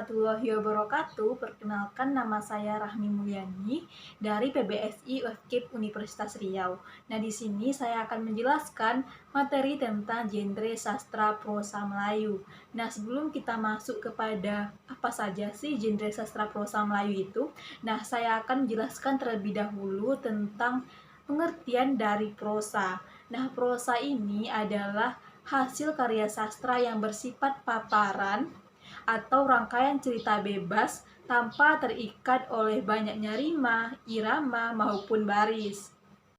warahmatullahi wabarakatuh. Perkenalkan, nama saya Rahmi Mulyani dari PBSI UFKIP Universitas Riau. Nah, di sini saya akan menjelaskan materi tentang genre sastra prosa Melayu. Nah, sebelum kita masuk kepada apa saja sih genre sastra prosa Melayu itu, nah saya akan menjelaskan terlebih dahulu tentang pengertian dari prosa. Nah, prosa ini adalah hasil karya sastra yang bersifat paparan atau rangkaian cerita bebas tanpa terikat oleh banyaknya rima, irama, maupun baris.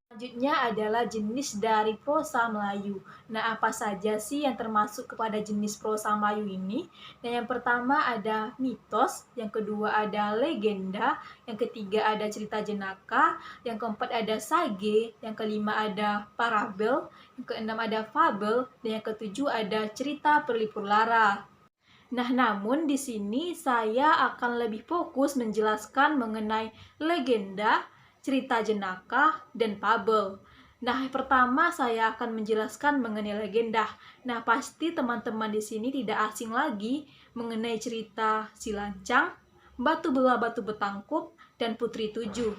Selanjutnya adalah jenis dari prosa Melayu. Nah, apa saja sih yang termasuk kepada jenis prosa Melayu ini? Nah, yang pertama ada mitos, yang kedua ada legenda, yang ketiga ada cerita jenaka, yang keempat ada sage, yang kelima ada parabel, yang keenam ada fabel, dan yang ketujuh ada cerita perlipur lara. Nah, namun di sini saya akan lebih fokus menjelaskan mengenai legenda, cerita jenaka, dan fabel. Nah, pertama saya akan menjelaskan mengenai legenda. Nah, pasti teman-teman di sini tidak asing lagi mengenai cerita Si Lancang, Batu Belah Batu Betangkup, dan Putri Tujuh.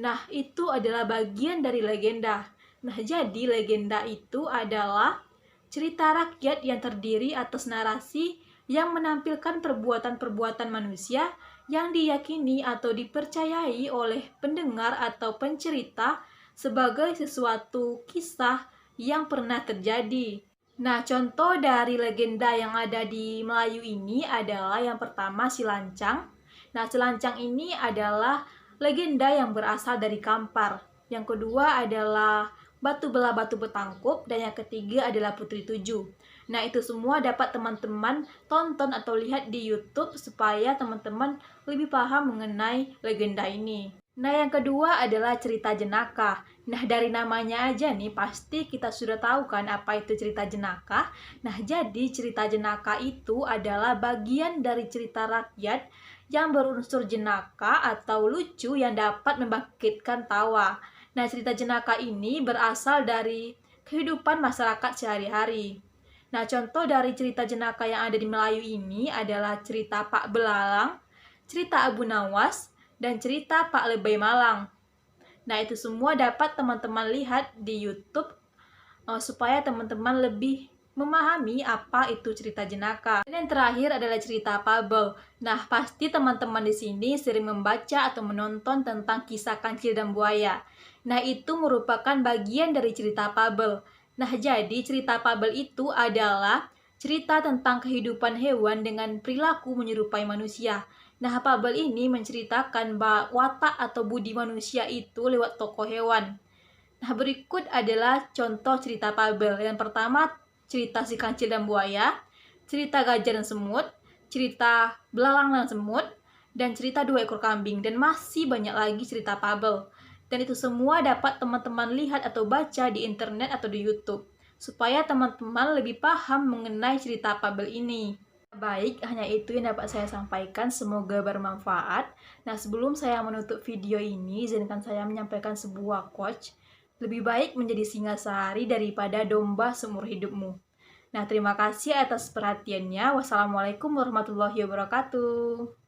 Nah, itu adalah bagian dari legenda. Nah, jadi legenda itu adalah cerita rakyat yang terdiri atas narasi yang menampilkan perbuatan-perbuatan manusia yang diyakini atau dipercayai oleh pendengar atau pencerita sebagai sesuatu kisah yang pernah terjadi. Nah, contoh dari legenda yang ada di Melayu ini adalah yang pertama Si Lancang. Nah, Si Lancang ini adalah legenda yang berasal dari Kampar. Yang kedua adalah Batu Belah Batu Betangkup, dan yang ketiga adalah Putri Tujuh. Nah, itu semua dapat teman-teman tonton atau lihat di YouTube supaya teman-teman lebih paham mengenai legenda ini. Nah, yang kedua adalah cerita jenaka. Nah, dari namanya aja nih pasti kita sudah tahu kan apa itu cerita jenaka. Nah, jadi cerita jenaka itu adalah bagian dari cerita rakyat yang berunsur jenaka atau lucu yang dapat membangkitkan tawa. Nah, cerita jenaka ini berasal dari kehidupan masyarakat sehari-hari. Nah, contoh dari cerita jenaka yang ada di Melayu ini adalah cerita Pak Belalang, cerita Abu Nawas, dan cerita Pak Lebay Malang. Nah, itu semua dapat teman-teman lihat di YouTube supaya teman-teman lebih memahami apa itu cerita jenaka. Dan yang terakhir adalah cerita fabel. Nah, pasti teman-teman di sini sering membaca atau menonton tentang kisah kancil dan buaya. Nah, itu merupakan bagian dari cerita fabel. Nah, jadi cerita fabel itu adalah cerita tentang kehidupan hewan dengan perilaku menyerupai manusia. Nah, fabel ini menceritakan watak atau budi manusia itu lewat tokoh hewan. Nah, berikut adalah contoh cerita fabel. Yang pertama, cerita Si Kancil dan Buaya, cerita Gajah dan Semut, cerita Belalang dan Semut, dan cerita Dua Ekor Kambing, dan masih banyak lagi cerita fabel. Dan itu semua dapat teman-teman lihat atau baca di internet atau di YouTube, supaya teman-teman lebih paham mengenai cerita fabel ini. Baik, hanya itu yang dapat saya sampaikan. Semoga bermanfaat. Nah, sebelum saya menutup video ini, izinkan saya menyampaikan sebuah quote. Lebih baik menjadi singa sehari daripada domba seumur hidupmu. Nah, terima kasih atas perhatiannya. Wassalamualaikum warahmatullahi wabarakatuh.